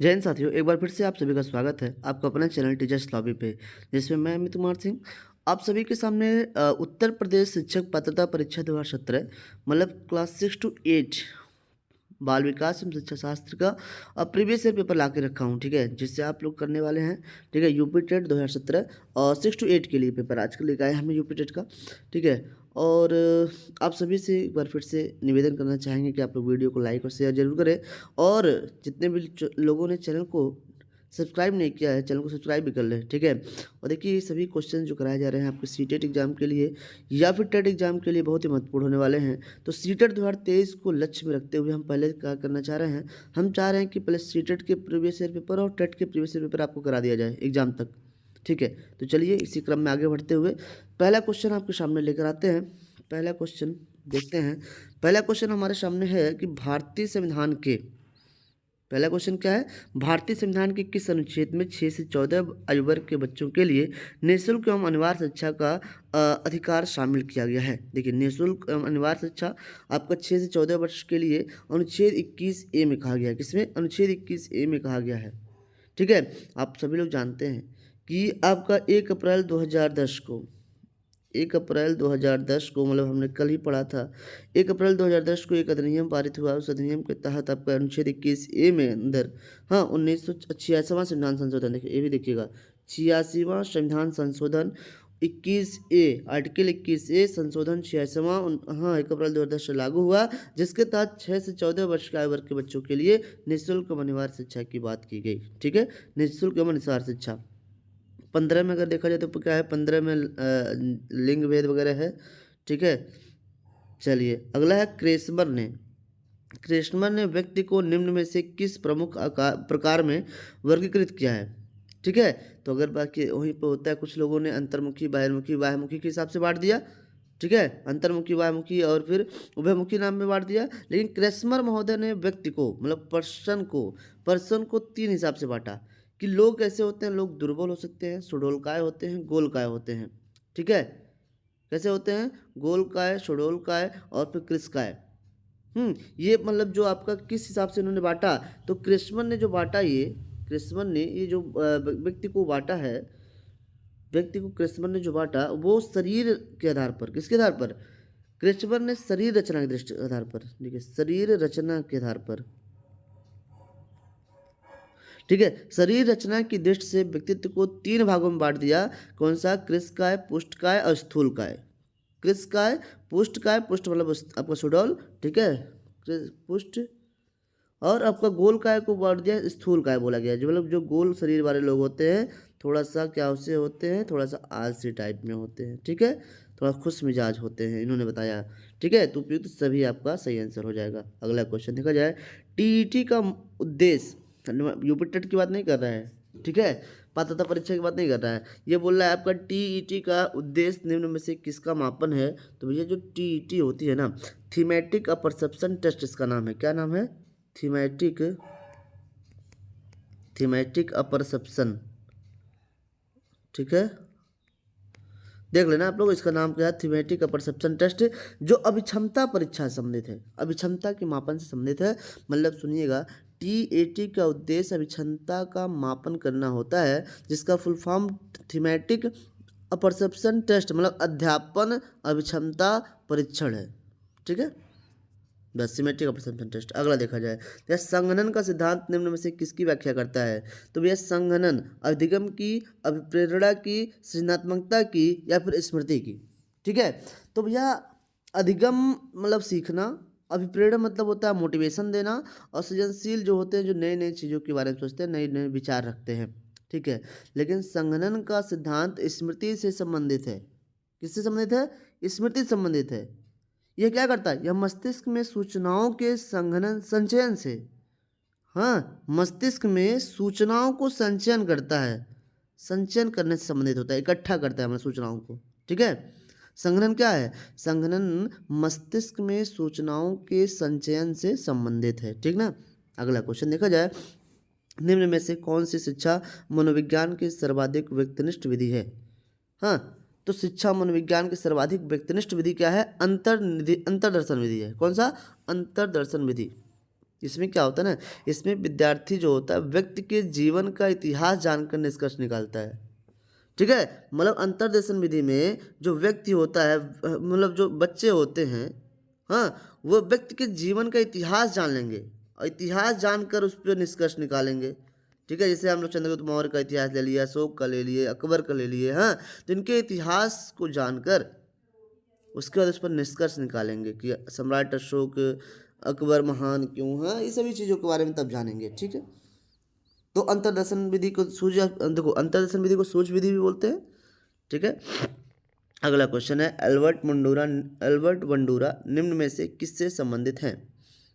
जय हिंद साथियों, एक बार फिर से आप सभी का स्वागत है आपका अपना चैनल टीचर्स लॉबी पे, जिसमें मैं अमित कुमार सिंह आप सभी के सामने उत्तर प्रदेश शिक्षक पात्रता परीक्षा 2017 मतलब क्लास 6 to 8 बाल विकास एवं शिक्षा शास्त्र का प्रीवियस ईयर पेपर ला के रखा हूँ। ठीक है, जिससे आप लोग करने वाले हैं। ठीक है, यूपी टेट 2017 और 6 to 8 के लिए पेपर आज के लेकर आए हमें यूपी टेट का। ठीक है, और आप सभी से एक बार फिर से निवेदन करना चाहेंगे कि आप लोग वीडियो को लाइक और शेयर जरूर करें, और जितने भी लोगों ने चैनल को सब्सक्राइब नहीं किया है चैनल को सब्सक्राइब भी कर लें। ठीक है, और देखिए ये सभी क्वेश्चन जो कराए जा रहे हैं आपके सीटेट एग्जाम के लिए या फिर टेट एग्जाम के लिए बहुत ही महत्वपूर्ण होने वाले हैं। तो सीटेट 2023 को लक्ष्य में रखते हुए हम पहले क्या करना चाह रहे हैं, हम चाह रहे हैं कि पहले सीटेट के प्रीवियस ईयर पेपर और टेट के प्रीवियस ईयर पेपर आपको करा दिया जाए एग्जाम तक। ठीक है, तो चलिए इसी क्रम में आगे बढ़ते हुए पहला क्वेश्चन आपके सामने लेकर आते हैं। पहला क्वेश्चन देखते हैं। पहला क्वेश्चन हमारे सामने है कि भारतीय संविधान के पहला क्वेश्चन क्या है, भारतीय संविधान के किस अनुच्छेद में 6 से 14 आयु वर्ग के बच्चों के लिए निःशुल्क एवं अनिवार्य शिक्षा का अधिकार शामिल किया गया है। देखिए, निःशुल्क एवं अनिवार्य शिक्षा आपका 6 से 14 वर्ष के लिए अनुच्छेद 21A में कहा गया है। किसमें? अनुच्छेद 21A में कहा गया है। ठीक है, आप सभी लोग जानते हैं कि आपका 1 अप्रैल 2010 को 1 अप्रैल 2010 को मतलब हमने कल ही पढ़ा था। 1 अप्रैल 2010 को एक अधिनियम पारित हुआ। उस अधिनियम के तहत आपका अनुच्छेद 21A में अंदर 1986वां संविधान संशोधन, देखिए ये भी देखिएगा, 86वां संविधान संशोधन 21A, आर्टिकल 21A संशोधन 86वां 1 अप्रैल 2010 से लागू हुआ, जिसके तहत 6 से 14 वर्ष के आयु वर्ग के बच्चों के लिए निःशुल्क एवं अनिवार्य शिक्षा की बात की गई। ठीक है, निःशुल्क एवं अनिवार्य शिक्षा 15 में अगर देखा जाए तो क्या है, 15 में लिंग भेद वगैरह है। ठीक है, चलिए अगला है क्रेस्मर ने व्यक्ति को निम्न में से किस प्रमुख प्रकार में वर्गीकृत किया है। ठीक है, तो अगर बाकी वहीं पर होता है, कुछ लोगों ने अंतर्मुखी, बहिर्मुखी, बाह्यमुखी के हिसाब से बांट दिया। ठीक है, अंतर्मुखी, बाह्यमुखी और फिर उभयमुखी नाम में बांट दिया। लेकिन क्रेस्मर महोदय ने व्यक्ति को मतलब पर्सन को 3 हिसाब से बांटा कि लोग कैसे होते हैं। लोग दुर्बल हो सकते हैं, सुडोलकाय होते हैं, गोलकाय होते हैं। ठीक है, कैसे होते हैं? गोलकाय, सुडोलकाय और फिर कृशकाय। ये मतलब जो आपका किस हिसाब से उन्होंने बांटा, तो क्रिस्मन ने ये जो व्यक्ति को बांटा है, व्यक्ति को क्रिस्मन ने जो बांटा वो शरीर के आधार पर। किसके आधार पर? क्रिस्मन ने शरीर रचना के दृष्टि आधार पर। देखिए, शरीर रचना के आधार पर। ठीक है, शरीर रचना की दृष्टि से व्यक्तित्व को 3 भागों में बांट दिया। कौन सा? कृशकाय, पुष्टकाय और स्थूलकाय। कृशकाय, पुष्टकाय, पुष्ट मतलब आपका सुडौल। ठीक है, पुष्ट, और आपका गोल काय को बांट दिया स्थूल काय बोला गया, जो मतलब जो गोल शरीर वाले लोग होते हैं, थोड़ा सा क्या उससे होते हैं, थोड़ा सा आलसी टाइप में होते हैं। ठीक है, थोड़ा खुश मिजाज होते हैं, इन्होंने बताया। ठीक है, तो उपयुक्त सभी आपका सही आंसर हो जाएगा। अगला क्वेश्चन देखा जाए, टीईटी का उद्देश्य, यूपी टेट की बात नहीं कर रहा है। ठीक है, पात्रता परीक्षा की बात नहीं कर रहा है, ये बोल रहा है आपका टीईटी का उद्देश्य निम्न में से किसका मापन है। तो भैया जो टीईटी होती है ना, थीमेटिक परसेप्शन टेस्ट, इसका नाम है। क्या नाम है? Thematic apperception. ठीक है, देख लेना आप लोग, इसका नाम क्या है? थीमेटिक अपरसेप्शन टेस्ट, जो अभिक्षमता परीक्षा से संबंधित है, अभिक्षमता के मापन से संबंधित है। मतलब सुनिएगा, टीएटी का उद्देश्य अभिक्षमता का मापन करना होता है, जिसका full form thematic apperception test मतलब अध्यापन अभिक्षमता परीक्षण है। ठीक है, बस सिमेट्रिक अपरसेप्शन टेस्ट। अगला देखा जाए, यह संघनन का सिद्धांत निम्न में से किसकी व्याख्या करता है। तो भैया संघनन अधिगम की, अभिप्रेरणा की, सृजनात्मकता की या फिर स्मृति की। ठीक है, तो भैया अधिगम मतलब सीखना, अभिप्रेरणा मतलब होता है मोटिवेशन देना, और सृजनशील जो होते हैं जो नई नई चीज़ों के बारे में सोचते हैं, नए नए विचार रखते हैं। ठीक है, लेकिन संघनन का सिद्धांत स्मृति से संबंधित है। किससे संबंधित है? स्मृति से संबंधित है। यह क्या करता है? यह मस्तिष्क में सूचनाओं के संघनन संचयन से, मस्तिष्क में सूचनाओं को संचयन करता है, संचयन करने से संबंधित होता है, इकट्ठा करता है हमारे सूचनाओं को। ठीक है, संघनन क्या है? संघनन मस्तिष्क में सूचनाओं के संचयन से संबंधित है। ठीक ना। अगला क्वेश्चन देखा जाए, निम्न में से कौन सी शिक्षा मनोविज्ञान की सर्वाधिक व्यक्तिनिष्ठ विधि है। तो शिक्षा मनोविज्ञान की सर्वाधिक व्यक्तिनिष्ठ विधि क्या है? अंतर्दर्शन विधि है। कौन सा? अंतर्दर्शन विधि। इसमें क्या होता है ना, इसमें विद्यार्थी जो होता है व्यक्ति के जीवन का इतिहास जानकर निष्कर्ष निकालता है। ठीक है, मतलब अंतर्देशन विधि में जो व्यक्ति होता है, मतलब जो बच्चे होते हैं, हाँ, वो व्यक्ति के जीवन का इतिहास जान लेंगे और इतिहास जानकर उस पर निष्कर्ष निकालेंगे। ठीक है, जैसे हम लोग चंद्रगुप्त मौर्य का इतिहास ले लिया, अशोक का ले लिए, अकबर का ले लिए, हाँ, तो इनके इतिहास को जानकर उसके बाद उस पर निष्कर्ष निकालेंगे कि सम्राट अशोक, अकबर महान क्यों, हाँ, ये सभी चीज़ों के बारे में तब जानेंगे। ठीक है, तो अंतर्दर्शन विधि को देखो, अंतर्दर्शन विधि को सूझ विधि भी बोलते हैं। ठीक है, अगला क्वेश्चन है, एल्बर्ट बंडूरा निम्न में से किससे संबंधित हैं?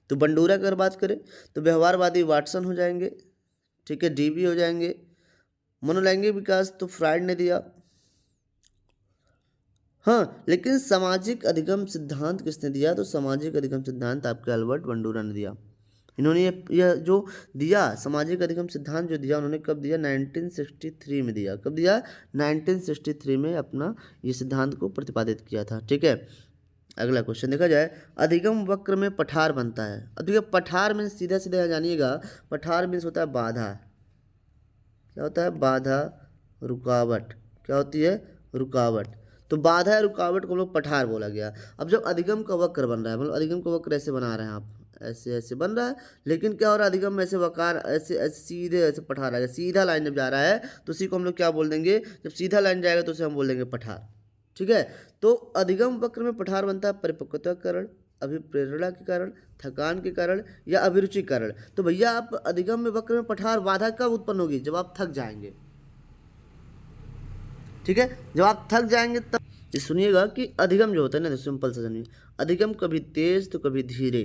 तो बंडूरा की अगर बात करें तो व्यवहारवादी वाटसन हो जाएंगे। ठीक है, डीबी हो जाएंगे। मनोलैंगिक विकास तो फ्राइड ने दिया, हाँ, लेकिन सामाजिक अधिगम सिद्धांत किसने दिया? तो सामाजिक अधिगम सिद्धांत आपके एल्बर्ट बंडूरा ने दिया। इन्होंने यह जो दिया सामाजिक अधिगम सिद्धांत जो दिया, उन्होंने कब दिया? 1963 में दिया। कब दिया? 1963 में अपना ये सिद्धांत को प्रतिपादित किया था। ठीक है, अगला क्वेश्चन देखा जाए, अधिगम वक्र में पठार बनता है। अधिगम पठार में सीधा सीधा जानिएगा, पठार में होता है बाधा। क्या होता है? बाधा, रुकावट। क्या होती है? रुकावट। तो बाधा या रुकावट को हम लोग पठार बोला गया। अब जब अधिगम का वक्र बन रहा है, मतलब अधिगम का वक्र ऐसे बना रहे हैं आप, ऐसे ऐसे बन रहा है, लेकिन क्या हो रहा है? अधिगम में ऐसे वकार ऐसे ऐसे सीधे ऐसे पठार आएगा। सीधा लाइन जब जा रहा है तो उसी को हम लोग क्या बोल देंगे? जब सीधा लाइन जाएगा तो उसे हम बोल देंगे पठार। ठीक है, तो अधिगम वक्र में पठार बनता है परिपक्वता के कारण, अभिप्रेरणा के कारण, थकान के कारण या अभिरुचि के कारण। तो भैया आप अधिगम में वक्र में पठार बाधा कब उत्पन्न होगी? जब आप थक जाएंगे। ठीक है, जब आप थक जाएंगे तब ये सुनिएगा कि अधिगम जो होता है ना, सिंपल सा जानिए, अधिगम कभी तेज तो कभी धीरे।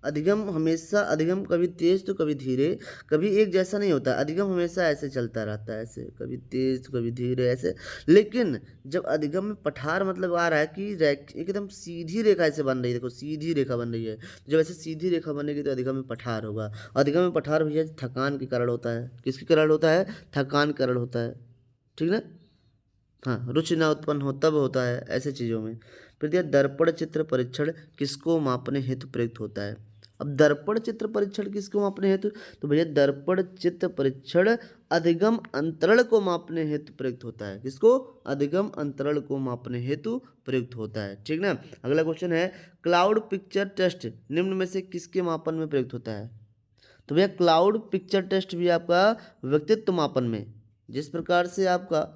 अधिगम हमेशा, अधिगम कभी तेज तो कभी धीरे, कभी एक जैसा नहीं होता। अधिगम हमेशा ऐसे चलता रहता है, ऐसे कभी तेज तो कभी धीरे ऐसे। लेकिन जब अधिगम में पठार मतलब आ रहा है कि एकदम सीधी रेखा ऐसे बन रही है, देखो सीधी रेखा बन रही है, जब ऐसे सीधी रेखा बनेगी तो अधिगम में पठार होगा। अधिगम में पठार भैया थकान के कारण होता है। किसके कारण होता है? थकान के कारण होता है। ठीक ना, हाँ, रुचि ना उत्पन्न हो तब होता है ऐसे चीज़ों में। फिर दिया दर्पण चित्र परीक्षण किसको मापने हेतु प्रयुक्त होता है? अब दर्पण चित्र परीक्षण किसको मापने हेतु? तो भैया दर्पण चित्र परीक्षण अधिगम अंतरण को मापने हेतु प्रयुक्त होता है। किसको? अधिगम अंतरण को मापने हेतु प्रयुक्त होता है। ठीक ना, अगला क्वेश्चन है, क्लाउड पिक्चर टेस्ट निम्न में से किसके मापन में प्रयुक्त होता है? तो भैया क्लाउड पिक्चर टेस्ट भी आपका व्यक्तित्व मापन में, जिस प्रकार से आपका,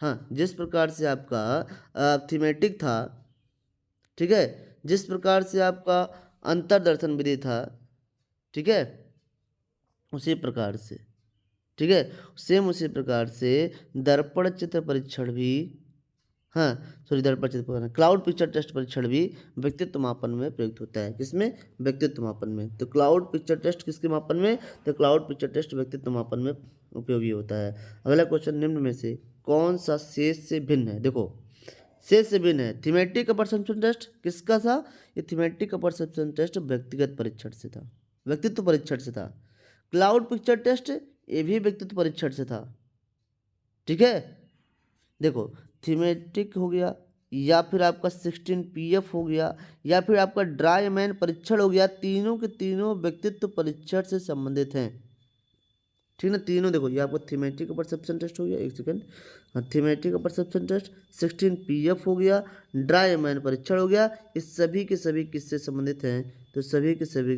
हाँ, जिस प्रकार से आपका थीमेटिक था, ठीक है, जिस प्रकार से आपका अंतर्दर्शन विधि था, ठीक है, उसी प्रकार से, ठीक है, सेम उसी प्रकार से दर्पण चित्र परीक्षण भी, हाँ सॉरी, दर्पण चित्र परीक्षण, क्लाउड पिक्चर टेस्ट परीक्षण भी व्यक्तित्व मापन में प्रयुक्त होता है। किसमें? व्यक्तित्व मापन में। तो क्लाउड पिक्चर टेस्ट किसके मापन में? तो क्लाउड पिक्चर टेस्ट व्यक्तित्व मापन में उपयोगी होता है। अगला क्वेश्चन, निम्न में से कौन सा शेष से भिन्न है? देखो शेष से भिन्न है। थीमेटिक परसेप्शन टेस्ट किसका था? ये थीमेटिक परसेप्शन टेस्ट व्यक्तिगत परीक्षण से था, व्यक्तित्व परीक्षण से था। क्लाउड पिक्चर टेस्ट ये भी व्यक्तित्व परीक्षण से था। ठीक है, देखो थीमेटिक हो गया, या फिर आपका 16 PF हो गया, या फिर आपका ड्राई मैन परीक्षण हो गया, तीनों के तीनों व्यक्तित्व परीक्षण से संबंधित हैं। ठीक ना, तीनों देखो, ये आपको थीमेटिक परसेप्शन टेस्ट हो गया, एक सेकंड, हाँ, थीमेटिक परसेप्शन टेस्ट, 16 PF हो गया, ड्राई मैन परीक्षण हो गया, इस सभी के सभी किससे संबंधित हैं? तो सभी के सभी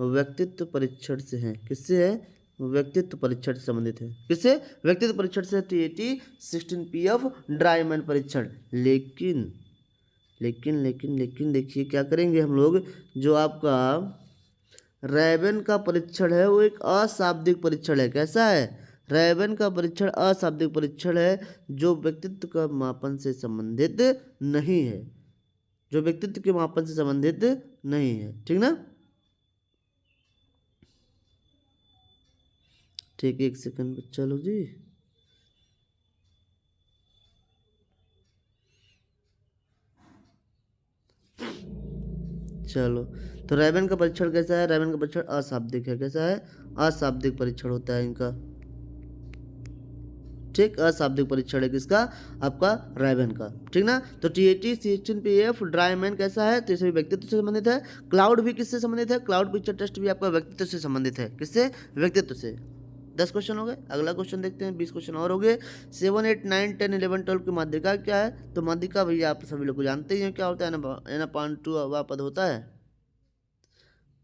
व्यक्तित्व परीक्षण से हैं। किससे है? व्यक्तित्व परीक्षण से संबंधित है। किससे? व्यक्तित्व परीक्षण से। TAT, 16 PF, ड्राई मैन परीक्षण। लेकिन लेकिन लेकिन लेकिन देखिए क्या करेंगे हम लोग, जो आपका रैबन का परीक्षण है वो एक अशाब्दिक परीक्षण है। कैसा है? रैबन का परीक्षण अशाब्दिक परीक्षण है, जो व्यक्तित्व का मापन से संबंधित नहीं है, जो व्यक्तित्व के मापन से संबंधित नहीं है। ठीक ना, ठीक है, एक सेकंड बच्चा लोग जी। चलो, तो रैबन का परीक्षण कैसा है? रैबन का परीक्षण अशाब्दिक है। कैसा है? अशाब्दिक परीक्षण होता है इनका। ठीक, अशाब्दिक परीक्षण है किसका, आपका रायबन का, ठीक ना। तो TAT CH10PF ड्राईमैन कैसा है, तो इसमें व्यक्तित्व से संबंधित है। क्लाउड भी किससे संबंधित है, क्लाउड पिक्चर टेस्ट भी आपका व्यक्तित्व से संबंधित है, किससे, व्यक्तित्व से। 10 क्वेश्चन हो गए, अगला क्वेश्चन देखते हैं, 20 क्वेश्चन और हो गए। 7, 8, 9, 10, 11, 12 की माध्यिका क्या है, तो माध्यिका भैया आप सभी लोग को जानते ही हैं क्या होता है ना, एनापांटुआ पद होता है,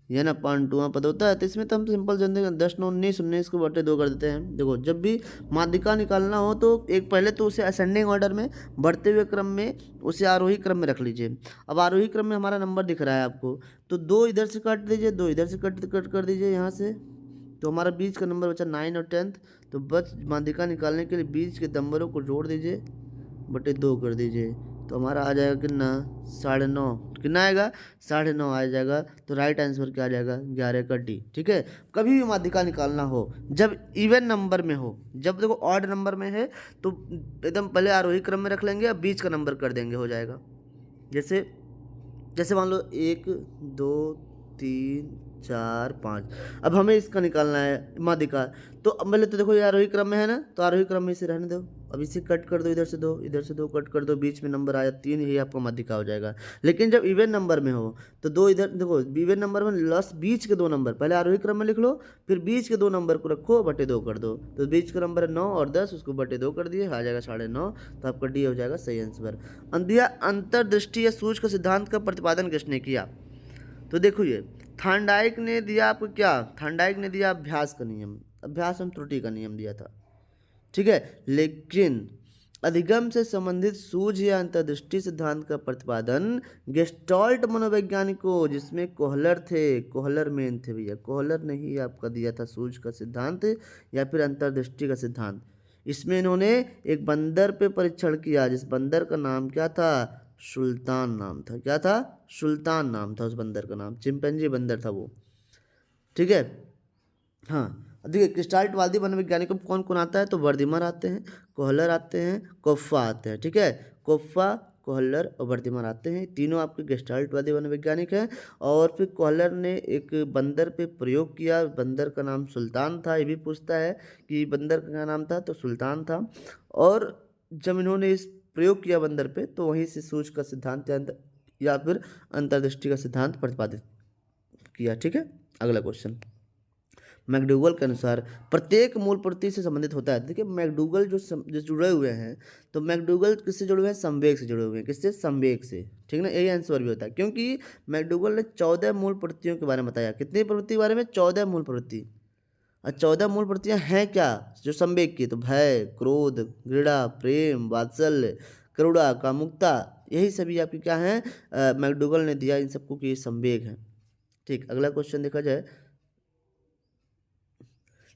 ये ना पांटुआ पद होता है। तो इसमें तो हम सिंपल जानते हैं 10, 9, 19, 19 को बटे 2 कर देते हैं। देखो जब भी माध्यिका निकालना हो तो एक पहले तो उसे असेंडिंग ऑर्डर में, बढ़ते हुए क्रम में, उसे आरोही क्रम में रख लीजिए। अब आरोही क्रम में हमारा नंबर दिख रहा है आपको, तो 2 इधर से काट दीजिए, 2 इधर से कट कर दीजिए यहाँ से, तो हमारा बीच का नंबर बचा 9 और 10। तो बस माध्यिका निकालने के लिए बीच के नंबरों को जोड़ दीजिए, बटे 2 कर दीजिए, तो हमारा आ जाएगा कितना, 9.5। कितना आएगा, 9.5 आ जाएगा। तो राइट आंसर क्या आ जाएगा, 11 का डी। ठीक है, कभी भी माध्यिका निकालना हो जब इवन नंबर में हो, जब देखो ऑड नंबर में है तो एकदम पहले आरोही क्रम में रख लेंगे, अब बीच का नंबर कर देंगे, हो जाएगा। जैसे जैसे मान लो 1, 2, 3, 4, 5। अब हमें इसका निकालना है माध्यिका, तो अब पहले तो देखो ये आरोही क्रम में है ना, तो आरोही क्रम में इसे रहने दो। अब इसे कट कर दो, इधर से 2, इधर से 2 कट कर दो, बीच में नंबर आया 3, यही आपका माध्यिका हो जाएगा। लेकिन जब इवन नंबर में हो तो 2 इधर देखो, इवन नंबर में लास्ट बीच के 2 नंबर पहले आरोही क्रम में लिख लो, फिर बीच के 2 नंबर को रखो, बटे 2 कर दो। तो बीच का नंबर है 9 और 10, उसको बटे 2 कर दिए, आ जाएगा 9.5। तो आपका डी हो जाएगा सही आंसर। अंतर्दृष्टि या सूझ का सिद्धांत का प्रतिपादन किसने किया, तो देखो ये थार्नडाइक ने दिया आपको क्या, थार्नडाइक ने दिया अभ्यास का नियम, अभ्यास एवं त्रुटि का नियम दिया था, ठीक है। लेकिन अधिगम से संबंधित सूझ या अंतर्दृष्टि सिद्धांत का प्रतिपादन गेस्टाल्ट मनोवैज्ञानिकों, जिसमें कोहलर थे, कोहलर मेन थे भैया, कोहलर ने ही आपका दिया था सूझ का सिद्धांत या फिर अंतर्दृष्टि का सिद्धांत। इसमें इन्होंने एक बंदर पे परीक्षण किया, जिस बंदर का नाम क्या था, सुल्तान नाम था, क्या था, सुल्तान नाम था उस बंदर का नाम, चिंपैंजी बंदर था वो, ठीक है। हाँ, देखिए क्रिस्टाल्टवादी मनोवैज्ञानिकों में कौन कौन आता है, तो वर्धीमर आते हैं, कोहलर आते हैं, कोफ्फा आते हैं, ठीक है। कोफ्फा, कोहलर और वर्धीमर आते हैं, तीनों आपके गेस्टाल्टवादी मनोवैज्ञानिक हैं। और फिर कोहलर ने एक बंदर पे प्रयोग किया, बंदर का नाम सुल्तान था, ये भी पूछता है कि बंदर का क्या नाम था, तो सुल्तान था। और जब इन्होंने इस प्रयोग किया बंदर पे, तो वहीं से सूझ का सिद्धांत या फिर अंतर्दृष्टि का सिद्धांत प्रतिपादित किया, ठीक है। अगला क्वेश्चन, मैकडूगल के अनुसार प्रत्येक मूल प्रवृत्ति से संबंधित होता है। देखिए मैकडूगल जो जुड़े हुए हैं, तो मैकडूगल किससे जुड़े हुए हैं, संवेग से जुड़े हुए हैं, किससे, संवेग से, ठीक ना, यही आंसर भी होता है। क्योंकि मैकडूगल ने 14 मूल प्रवृत्तियों के बारे में बताया, कितनी प्रवृत्ति के बारे में, 14 मूल प्रवृत्ति। और 14 मूल प्रवृत्तियाँ हैं क्या, जो संवेग की, तो भय, क्रोध, घृणा, प्रेम, वात्सल्य, करुणा, कामुकता, यही सभी आपकी क्या हैं, मैकडूगल ने दिया इन सबको कि ये संवेग हैं, ठीक। अगला क्वेश्चन देखा जाए,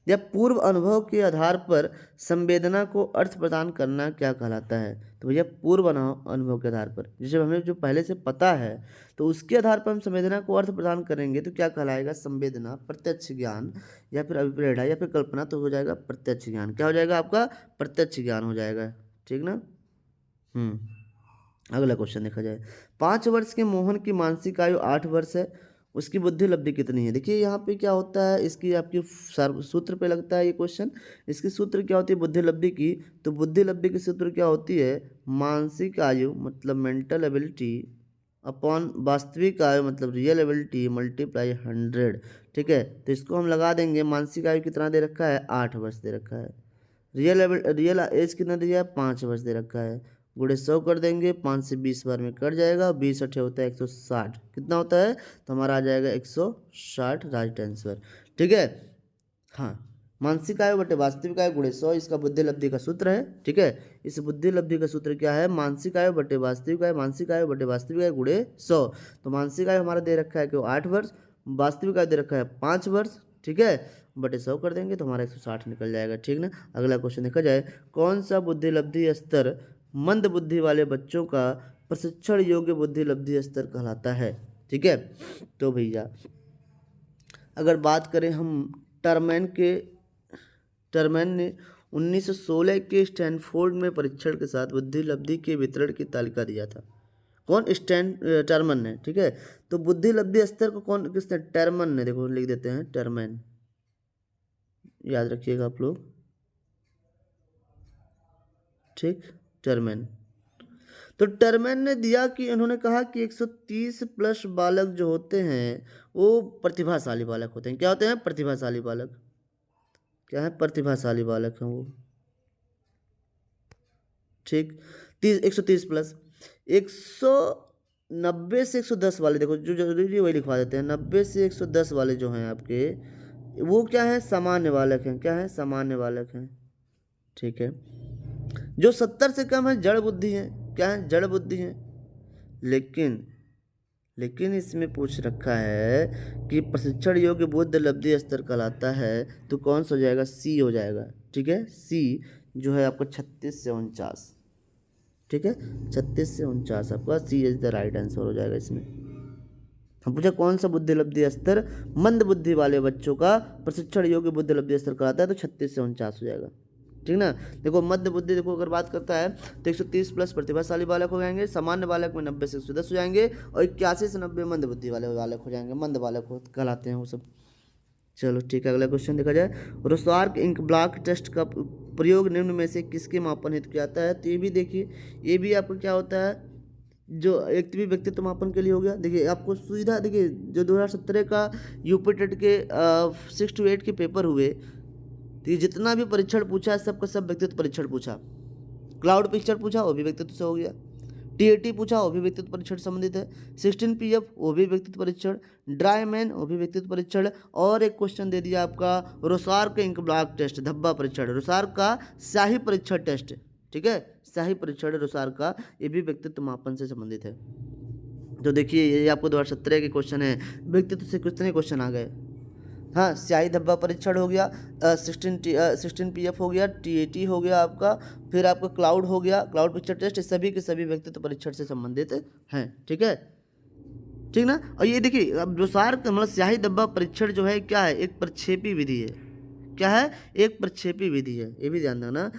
या पूर्व अनुभव के आधार पर संवेदना को अर्थ प्रदान करना क्या कहलाता है, तो भैया पूर्व अनुभव के आधार पर, जैसे हमें जो पहले से पता है तो उसके आधार पर हम संवेदना को अर्थ प्रदान करेंगे, तो क्या कहलाएगा, संवेदना, प्रत्यक्ष ज्ञान या फिर अभिप्रेरणा या फिर कल्पना, तो हो जाएगा प्रत्यक्ष ज्ञान। क्या हो जाएगा आपका, प्रत्यक्ष ज्ञान हो जाएगा, ठीक ना। अगला क्वेश्चन देखा जाए, 5 वर्ष के मोहन की मानसिक आयु 8 वर्ष है, उसकी बुद्धि लब्धि कितनी है। देखिए यहाँ पे क्या होता है, इसकी आपकी सूत्र पे लगता है ये क्वेश्चन। इसकी सूत्र क्या होती है बुद्धि लब्धि की, तो बुद्धि लब्धि की सूत्र क्या होती है, मानसिक आयु मतलब मेंटल एबिलिटी अपॉन वास्तविक आयु मतलब रियल एबिलिटी मल्टीप्लाई 100, ठीक है। तो इसको हम लगा देंगे, मानसिक आयु कितना दे रखा है, 8 वर्ष दे रखा है, रियल एज कितना दिया है, 5 वर्ष दे रखा है, गुणे 100 कर देंगे, 5 से 20 बार में कट जाएगा, 20 अठे होता है 160, कितना होता है, तो हमारा आ जाएगा 160 राइट आंसर, ठीक है। हाँ, मानसिक आयु बटे वास्तविक आयु गुणे 100 इसका बुद्धि लब्धि का सूत्र है, ठीक है। इस बुद्धि लब्धि का सूत्र क्या है, मानसिक आयु बटे वास्तविक आयु, मानसिक आयु बटे वास्तविक आयु गुणे 100। तो मानसिक आयु हमारा दे रखा है कि 8 वर्ष, वास्तविक आयु दे रखा है 5 वर्ष, ठीक है, बटे 100 कर देंगे तो हमारा 160 निकल जाएगा, ठीक ना। अगला क्वेश्चन देखा जाए, कौन सा बुद्धि लब्धि स्तर मंद बुद्धि वाले बच्चों का प्रशिक्षण योग्य बुद्धि लब्धि स्तर कहलाता है, ठीक है। तो भैया अगर बात करें हम टर्मैन ने 1916 के स्टैनफोर्ड में परीक्षण के साथ बुद्धि लब्धि के वितरण की तालिका दिया था, कौन, टर्मन ने, ठीक है। तो बुद्धि लब्धि स्तर को कौन किसने, टर्मन ने, देखो लिख देते हैं टर्मैन, याद रखिएगा आप लोग। ठीक, टर्मेन। तो टर्मेन ने दिया कि उन्होंने कहा कि 130 प्लस बालक जो होते हैं वो प्रतिभाशाली बालक होते हैं। क्या होते हैं? प्रतिभाशाली बालक। क्या है? प्रतिभाशाली बालक हैं वो। ठीक, 130 प्लस 190 से 110 वाले, देखो जो जरूरी है वही लिखवा देते हैं। 90 से 110 वाले जो हैं आपके, वो क्या है? सामान्य बालक हैं। क्या है? सामान्य बालक हैं। ठीक है। जो 70 से कम है जड़ बुद्धि है। क्या है? जड़ बुद्धि है। लेकिन इसमें पूछ रखा है कि प्रशिक्षण योग्य बुद्ध लब्धि स्तर कहलाता है, तो कौन सा हो जाएगा? सी हो जाएगा। ठीक है, सी जो है आपको 36 से 49। ठीक है, 36 से 49 आपका सी इज द राइट आंसर हो जाएगा इसमें। हम पूछा कौन सा बुद्धि लब्धि स्तर मंद बुद्धि वाले बच्चों का प्रशिक्षण योग्य बुद्धि लब्धि स्तर कहलाता है, तो 36 से 49 हो जाएगा। ठीक ना। देखो मध्य बुद्धि, देखो अगर बात करता है तो 130 प्लस प्रतिभाशाली बालक हो जाएंगे, सामान्य बालक में 90 से 110 हो जाएंगे, और 81 से 90 मंद बुद्धि वाले बालक हो जाएंगे। मंद बालक कहलाते हैं वो सब। चलो ठीक है, अगला क्वेश्चन देखा जाए। रोसार्क इंक ब्लॉक टेस्ट का प्रयोग निम्न में से किसके मापन हेतु किया जाता है? तो ये भी देखिए, ये भी आपको क्या होता है, जो एक भी व्यक्तित्व मापन के लिए हो गया। देखिए आपको सुविधा, देखिए जो 2017 का यूपी टेट के 6 to 8 के पेपर हुए, तो ये जितना भी परीक्षण पूछा है सबका सब व्यक्तित्व परीक्षण पूछा। क्लाउड पिक्चर पूछा, वो भी व्यक्तित्व से हो गया। टीएटी पूछा, वो भी व्यक्तित्व परीक्षण संबंधित है। 16 पीएफ, वो भी व्यक्तित्व परीक्षण। ड्राई मैन, वो भी व्यक्तित्व परीक्षण। और एक क्वेश्चन दे दिया आपका रोसार्क इंक ब्लॉक टेस्ट, धब्बा परीक्षण, रोसार्क का स्याही परीक्षण टेस्ट। ठीक है, स्याही परीक्षण रोसार्क का, ये भी व्यक्तित्व मापन से संबंधित है। तो देखिए ये आपको 2017 के क्वेश्चन है, व्यक्तित्व से कितने क्वेश्चन आ गए। हाँ, स्याही धब्बा परीक्षण हो गया, 16 पीएफ हो गया, टीएटी हो गया आपका, फिर आपका क्लाउड हो गया, क्लाउड पिक्चर टेस्ट, सभी के सभी व्यक्तित्व परीक्षण से संबंधित हैं। ठीक है, ठीक ना। और ये देखिए अब रोसार्क मतलब स्याही धब्बा परीक्षण जो है क्या है? एक प्रक्षेपी विधि है। क्या है? एक प्रक्षेपी विधि है, ये भी ध्यान रखना।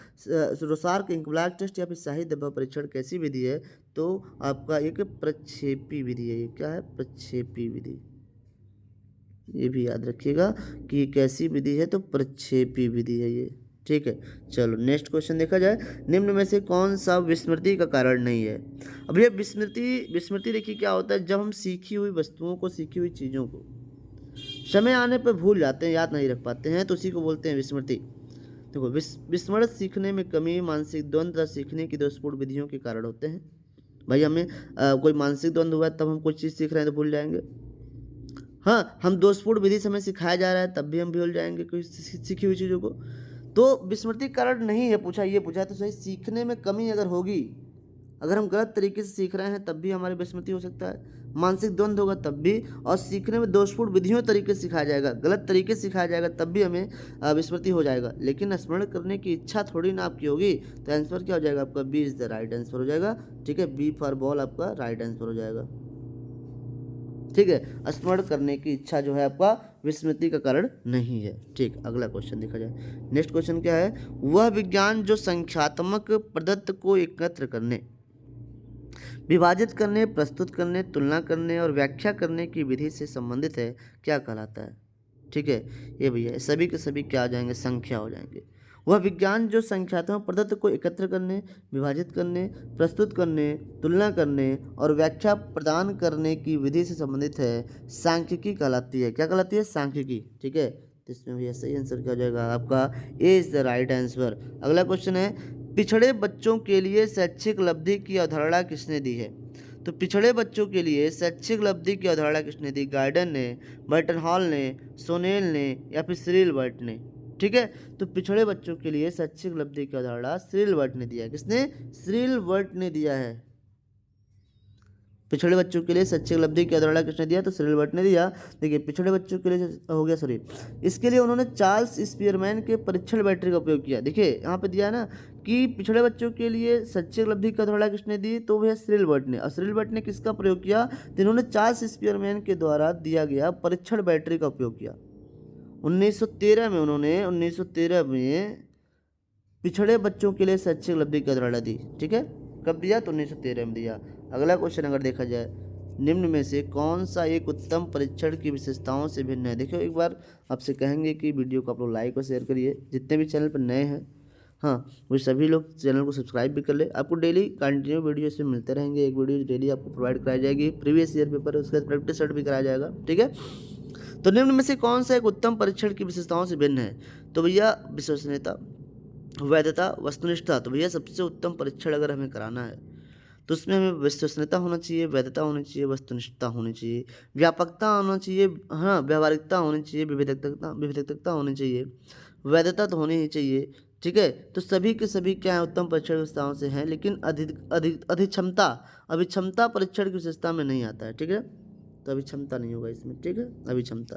रोसार्क इंक ब्लॉक टेस्ट या फिर स्याही धब्बा परीक्षण कैसी विधि है? तो आपका एक प्रक्षेपी विधि है। ये क्या है? प्रक्षेपी विधि। ये भी याद रखिएगा कि कैसी विधि है, तो प्रक्षेपी विधि है ये। ठीक है, चलो नेक्स्ट क्वेश्चन देखा जाए। निम्न में से कौन सा विस्मृति का कारण नहीं है? अब ये विस्मृति देखिए क्या होता है, जब हम सीखी हुई वस्तुओं को, सीखी हुई चीज़ों को समय आने पर भूल जाते हैं, याद नहीं रख पाते हैं, तो उसी को बोलते हैं विस्मृति। देखो विस्मृत सीखने में कमी, मानसिक द्वंद्व तथा सीखने की दोषपूर्ण विधियों के कारण होते हैं। भाई हमें कोई मानसिक द्वंद्व हुआ तब हम कोई चीज़ सीख रहे हैं तो भूल जाएंगे। हाँ, हम दोषपूर्ण विधि से हमें सिखाया जा रहा है तब भी हम भूल जाएंगे कोई सीखी हुई चीज़ों को। तो विस्मृति कारण नहीं है पूछा, ये पूछा तो सही, सीखने में कमी अगर होगी, अगर हम गलत तरीके से सीख रहे हैं तब भी हमारी विस्मृति हो सकता है, मानसिक द्वंद्व होगा तब भी, और सीखने में दोषपूर्ण विधियों तरीके से सिखाया जाएगा, गलत तरीके से सिखाया जाएगा तब भी हमें विस्मृति हो जाएगा। लेकिन स्मरण करने की इच्छा थोड़ी ना आपकी होगी, तो आंसर क्या हो जाएगा आपका? B is the right answer हो जाएगा। ठीक है, बी फॉर बॉल आपका राइट आंसर हो जाएगा। ठीक है, स्मरण करने की इच्छा जो है आपका विस्मृति का कारण नहीं है। ठीक, अगला क्वेश्चन देखा जाए। नेक्स्ट क्वेश्चन क्या है? वह विज्ञान जो संख्यात्मक पदार्थ को एकत्र करने, विभाजित करने, प्रस्तुत करने, तुलना करने और व्याख्या करने की विधि से संबंधित है, क्या कहलाता है? ठीक है, ये भैया सभी के सभी क्या हो जाएंगे? संख्या हो जाएंगे। वह विज्ञान जो संख्यात्मक पदार्थ को एकत्र करने, विभाजित करने, प्रस्तुत करने, तुलना करने और व्याख्या प्रदान करने की विधि से संबंधित है, सांख्यिकी कहलाती है। क्या कहलाती है? सांख्यिकी। ठीक है, तो इसमें भैया सही आंसर क्या हो जाएगा आपका? ए इज द राइट आंसर। अगला क्वेश्चन है, पिछड़े बच्चों के लिए शैक्षिक लब्धि की अवधारणा किसने दी है? तो पिछड़े बच्चों के लिए शैक्षिक लब्धि की अवधारणा किसने दी? गार्डन ने, बर्टन हॉल ने, सोनेल ने या फिर सिरिल बर्ट ने? ठीक है, तो पिछड़े बच्चों के लिए शैक्षिक लब्धि की अवधारणा सिरिल बर्ट ने दिया है। किसने? सिरिल बर्ट ने दिया है। पिछड़े बच्चों के लिए शैक्षिक लब्धि की अवधारणा किसने दिया? तो सिरिल बर्ट ने दिया। देखिए पिछड़े बच्चों के लिए हो गया, सॉरी, इसके लिए उन्होंने चार्ल्स स्पीयरमैन के परीक्षण बैटरी का उपयोग किया। देखिए यहाँ पे दिया है ना कि पिछड़े बच्चों के लिए शैक्षिक लब्धि की अवधारणा किसने दी? तो वह सिरिल बर्ट ने। और सिरिल बर्ट ने किसका प्रयोग किया? तो इन्होंने चार्ल्स स्पीयरमैन के द्वारा दिया गया परीक्षण बैटरी का उपयोग किया। 1913 में उन्होंने 1913 में पिछड़े बच्चों के लिए शैक्षिक लब्धि की अवधारणा दी। ठीक है, कब दिया? तो 1913 में दिया। अगला क्वेश्चन अगर देखा जाए, निम्न में से कौन सा एक उत्तम परीक्षण की विशेषताओं से भिन्न है? देखो एक बार आपसे कहेंगे कि वीडियो को आप लोग लाइक और शेयर करिए, जितने भी चैनल पर नए हैं हाँ, वो सभी लोग चैनल को सब्सक्राइब भी कर ले। आपको डेली कंटिन्यू वीडियो इसमें मिलते रहेंगे, एक वीडियो डेली आपको प्रोवाइड कराई जाएगी। प्रीवियस ईयर पेपर है, उसके बाद प्रैक्टिस सेट भी कराया जाएगा, ठीक है। तो निम्न में से कौन सा एक उत्तम परीक्षण की विशेषताओं से भिन्न है? तो भैया विश्वसनीयता, वैधता, वस्तुनिष्ठता। तो भैया सबसे उत्तम परीक्षण अगर हमें कराना है तो उसमें हमें विश्वसनीयता होना चाहिए, वैधता होनी चाहिए, वस्तुनिष्ठता होनी चाहिए, व्यापकता होना चाहिए, हाँ व्यावहारिकता होनी चाहिए, विविधता होनी चाहिए, वैधता तो होनी ही चाहिए, ठीक है। तो सभी के सभी क्या है, उत्तम परीक्षण विशेषताओं से हैं, लेकिन अधिक्षमता, अभिक्षमता परीक्षण की विशेषता में नहीं आता है, ठीक है। तो अभिक्षमता नहीं होगा इसमें, ठीक है, अभिक्षमता,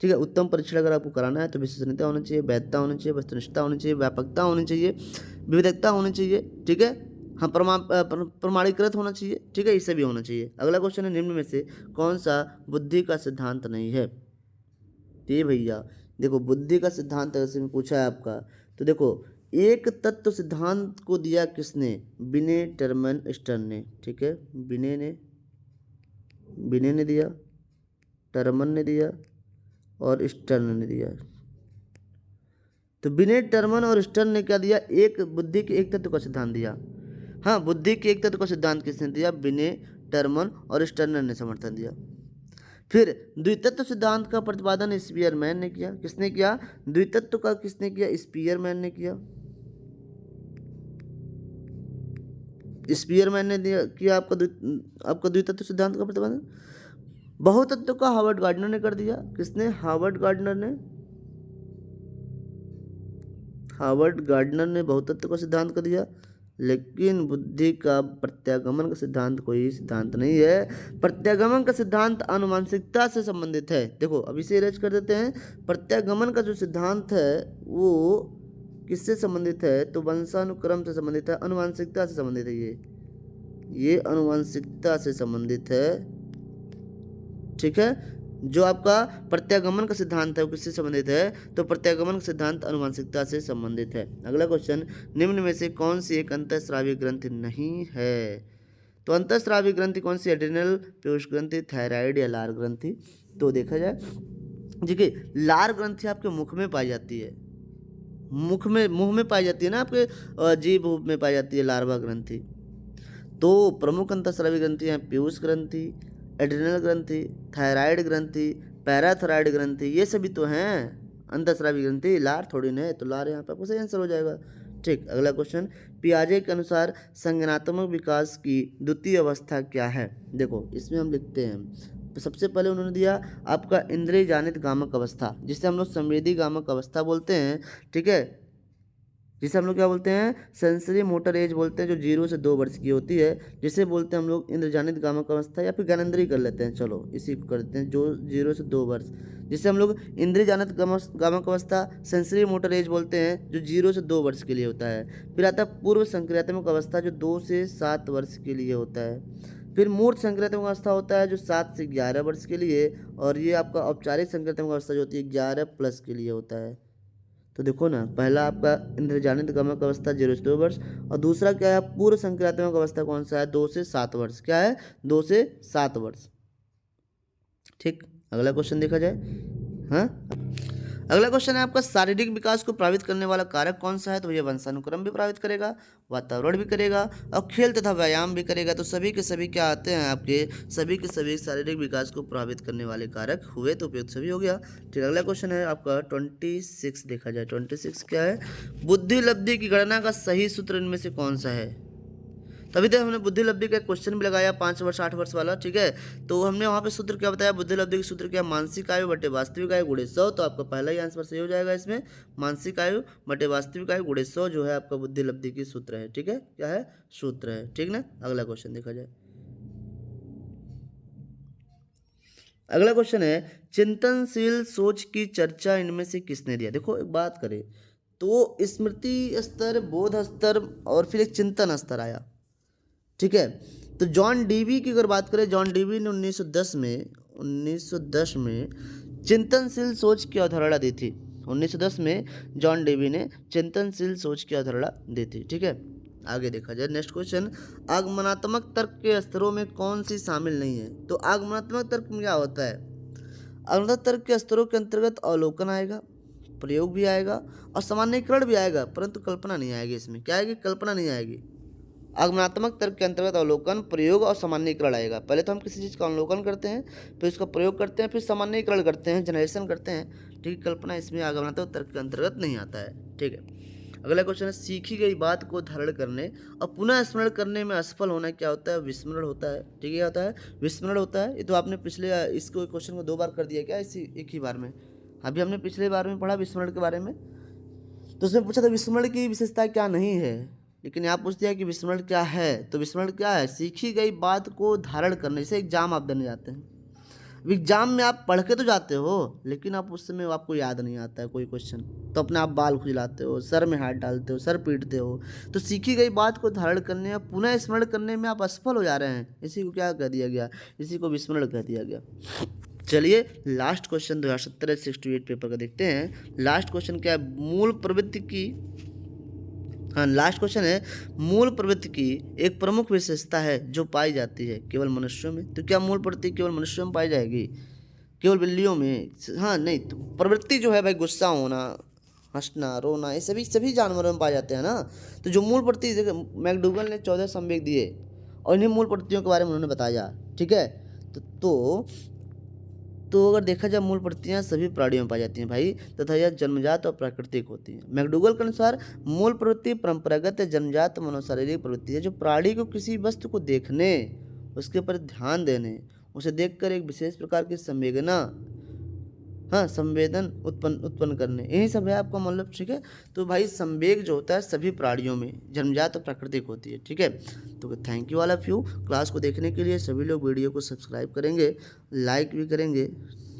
ठीक है। उत्तम परीक्षण अगर आपको कराना है तो विश्वसनीयता होनी चाहिए, वैधता होनी चाहिए, वस्तुनिष्ठता होनी चाहिए, व्यापकता होनी चाहिए, विविधता होनी चाहिए, ठीक है। हाँ, प्रमाणीकृत होना चाहिए, ठीक है, इसे भी होना चाहिए। अगला क्वेश्चन है, निम्न में से कौन सा बुद्धि का सिद्धांत नहीं है? तो ये भैया देखो, बुद्धि का सिद्धांत अगर पूछा है आपका, तो देखो एक तत्व सिद्धांत को दिया किसने? बिने, टर्मन, स्टर्न ने, ठीक है। बिने ने दिया, टर्मन ने दिया और स्टर्न ने दिया। तो बिने, टर्मन और स्टर्न ने क्या दिया? एक बुद्धि के एक तत्व का सिद्धांत दिया। हाँ, बुद्धि के एक तत्व का सिद्धांत किसने दिया? बिने, टर्मन और स्टर्नर ने समर्थन दिया। फिर द्वितत्व सिद्धांत का प्रतिपादन स्पीयरमैन ने किया। किसने किया? द्वितत्व का किसने किया? स्पीयरमैन ने किया। स्पीयरमैन ने दिया किया आपका द्वितत्व सिद्धांत का प्रतिपादन। बहुतत्व का हार्वर्ड गार्डनर ने कर दिया। किसने? हार्वर्ड गार्डनर ने बहुतत्व का सिद्धांत कर दिया। लेकिन बुद्धि का प्रत्यागमन का सिद्धांत कोई सिद्धांत नहीं है। प्रत्यागमन का सिद्धांत आनुवांशिकता से संबंधित है। देखो अब इसे इरेज कर देते हैं। प्रत्यागमन का जो सिद्धांत है वो किससे संबंधित है? तो वंशानुक्रम से संबंधित है, आनुवांशिकता से संबंधित है। ये आनुवांशिकता से संबंधित है, ठीक है। जो आपका प्रत्यागमन का सिद्धांत है वो किससे संबंधित है? तो प्रत्यागमन का सिद्धांत आनुवांशिकता से संबंधित है। अगला क्वेश्चन, निम्न में से कौन सी एक अंतःस्रावी ग्रंथि नहीं है? तो अंतःस्रावी ग्रंथि कौन सी? एड्रिनल, पीयूष ग्रंथि, थायराइड या लार ग्रंथि। तो देखा जाए, देखिए लार ग्रंथि आपके मुख में पाई जाती है, मुंह में पाई जाती है ना, आपके जीभ में पाई जाती है लार्वा ग्रंथि। तो प्रमुख अंतःस्रावी ग्रंथि हैं पीयूष ग्रंथि, एड्रिनल ग्रंथि, थायराइड ग्रंथि, पैराथायराइड ग्रंथि, ये सभी तो हैं अंतःस्रावी ग्रंथि। लार थोड़ी ना है, तो लार यहाँ पर आपको सही आंसर हो जाएगा, ठीक। अगला क्वेश्चन, पियाजे के अनुसार संज्ञानात्मक विकास की द्वितीय अवस्था क्या है? देखो इसमें हम लिखते हैं, तो सबसे पहले उन्होंने दिया आपका इंद्रिय जानित गामक अवस्था, जिसे हम लोग संवेदी गामक अवस्था बोलते हैं, ठीक है। जिसे हम लोग क्या बोलते हैं? सेंसरी मोटर एज बोलते हैं, जो 0 से 2 वर्ष की होती है, जिसे बोलते हैं हम लोग इंद्रजानित गामक अवस्था, या फिर ज्ञानेंद्रिय कर लेते हैं, चलो इसी को करते हैं, जो 0 से 2 वर्ष, जिसे हम लोग इंद्रजानित गामक अवस्था, सेंसरी मोटर एज बोलते हैं, जो 0 से 2 वर्ष के लिए होता है। फिर आता है पूर्व संक्रियात्मक अवस्था, जो 2 से 7 वर्ष के लिए होता है। फिर मूर्त संक्रियात्मक अवस्था होता है, जो 7 से 11 वर्ष के लिए, और ये आपका औपचारिक संक्रियात्मक अवस्था जो होती है 11 प्लस के लिए होता है। तो देखो ना, पहला आपका इंद्रजानित गामक अवस्था 0 से 2 वर्ष, और दूसरा क्या है? पूर्व संक्रियात्मक अवस्था कौन सा है? 2 से 7 वर्ष। क्या है? 2 से 7 वर्ष, ठीक। अगला क्वेश्चन देखा जाए, हाँ। अगला क्वेश्चन है आपका, शारीरिक विकास को प्रभावित करने वाला कारक कौन सा है? तो ये वंशानुक्रम भी प्रभावित करेगा, वातावरण भी करेगा, और खेल तथा व्यायाम भी करेगा। तो सभी के सभी क्या आते हैं आपके? सभी के सभी शारीरिक विकास को प्रभावित करने वाले कारक हुए, तो उपयुक्त सभी हो गया, ठीक। अगला क्वेश्चन है आपका 26 देखा जाए। 26 क्या है? बुद्धि लब्धि की गणना का सही सूत्र इनमें से कौन सा है? तभी तो हमने बुद्धि लब्धि का क्वेश्चन भी लगाया 5 वर्ष 8 वर्ष वाला, ठीक है। तो हमने वहाँ पे सूत्र क्या बताया? बुद्धि लब्धि का सूत्र क्या? मानसिक आयु बटे वास्तविक आयु गुणे 100। तो आपका पहला ही आंसर सही हो जाएगा इसमें, मानसिक आयु बटे वास्तविक आयु गुणे 100 जो है आपका बुद्धि लब्धि की सूत्र है, ठीक है। क्या है? सूत्र है, ठीक ना। अगला क्वेश्चन देखा जाए। अगला क्वेश्चन है, चिंतनशील सोच की चर्चा इनमें से किसने दिया? देखो एक बात करें तो स्मृति स्तर, बोध स्तर, और फिर एक चिंतन स्तर आया, ठीक है। तो जॉन डीवी की अगर बात करें, जॉन डीवी ने 1910 में चिंतनशील सोच की अवधारणा दी थी। 1910 में जॉन डीवी ने चिंतनशील सोच की अवधारणा दी थी, ठीक है। आगे देखा जाए, नेक्स्ट क्वेश्चन, आगमनात्मक तर्क के स्तरों में कौन सी शामिल नहीं है? तो आगमनात्मक तर्क में क्या होता है? आगमनात्मक तर्क के स्तरों के अंतर्गत अवलोकन आएगा, प्रयोग भी आएगा और सामान्यीकरण भी आएगा, परंतु कल्पना नहीं आएगी। इसमें क्या आएगी? कल्पना नहीं आएगी। आगमनात्मक तर्क के अंतर्गत अवलोकन, प्रयोग और सामान्यीकरण आएगा। पहले तो हम किसी चीज़ का अवलोकन करते हैं, फिर उसका प्रयोग करते हैं, फिर सामान्यीकरण करते हैं, जनरेशन करते हैं। ठीक है, कल्पना इसमें आगमनात्मक तर्क के अंतर्गत नहीं आता है। ठीक है, अगला क्वेश्चन है, सीखी गई बात को धारण करने और पुनः स्मरण करने में असफल होना क्या होता है? विस्मरण होता है। ठीक है, क्या होता है? विस्मरण होता है। ये तो आपने पिछले इसको क्वेश्चन को 2 बार कर दिया क्या इसी एक ही बार में? अभी हमने पिछले बार में पढ़ा विस्मरण के बारे में, तो उसमें पूछा था विस्मरण की विशेषता क्या नहीं है, लेकिन यहाँ पूछ दिया कि विस्मरण क्या है। तो विस्मरण क्या है? सीखी गई बात को धारण करने। जैसे एग्जाम आप देने जाते हैं, एग्जाम में आप पढ़ के तो जाते हो, लेकिन आप उस समय आपको याद नहीं आता है कोई क्वेश्चन, तो अपने आप बाल खुजलाते हो, सर में हाथ डालते हो, सर पीटते हो। तो सीखी गई बात को धारण करने या पुनः स्मरण करने में आप असफल हो जा रहे हैं, इसी को क्या कह दिया गया? इसी को विस्मरण कह दिया गया। चलिए लास्ट क्वेश्चन 2017 68 पेपर का देखते हैं। लास्ट क्वेश्चन क्या है? मूल प्रवृत्ति की, हाँ लास्ट क्वेश्चन है, मूल प्रवृत्ति की एक प्रमुख विशेषता है जो पाई जाती है केवल मनुष्यों में। तो क्या मूल प्रवृत्ति केवल मनुष्यों में पाई जाएगी? केवल बिल्लियों में? हाँ नहीं, तो प्रवृत्ति जो है भाई, गुस्सा होना, हंसना, रोना, ये सभी जानवरों में पाए जाते हैं ना। तो जो मूल प्रवृत्ति, मैकडूगल ने 14 संवेग दिए और इन्हीं मूल प्रवृत्तियों के बारे में उन्होंने बताया। ठीक है, तो अगर देखा जाए मूल प्रवृत्तियाँ सभी प्राणियों में पाई जाती हैं भाई, तथा यह जन्मजात और प्राकृतिक होती हैं। मैकडूगल के अनुसार मूल प्रवृत्ति परंपरागत या जन्मजात मनोशारीरिक प्रवृत्ति है जो प्राणी को किसी वस्तु को देखने, उसके पर ध्यान देने, उसे देखकर एक विशेष प्रकार की संवेदन उत्पन्न करने, यही सब है आपका मतलब। ठीक है, तो भाई संवेग जो होता है सभी प्राणियों में जन्मजात और प्राकृतिक होती है। ठीक है, तो thank you all of you. Class को देखने के लिए सभी लोग वीडियो को सब्सक्राइब करेंगे, लाइक भी करेंगे।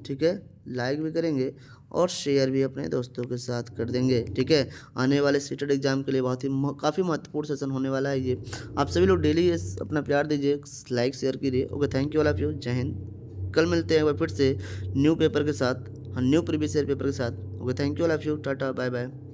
ठीक है, लाइक भी करेंगे और शेयर भी अपने दोस्तों के साथ कर देंगे। ठीक है, आने वाले सीटेड एग्जाम के लिए बहुत ही काफ़ी महत्वपूर्ण सेशन होने वाला है ये। आप सभी लोग डेली अपना प्यार दीजिए, लाइक शेयर कीजिए। Okay, thank you all of you. जय हिंद। कल मिलते हैं फिर से न्यू पेपर के साथ, न्यू प्रीवियस ईयर पेपर के साथ। Okay, thank you all of you. Tata, bye bye.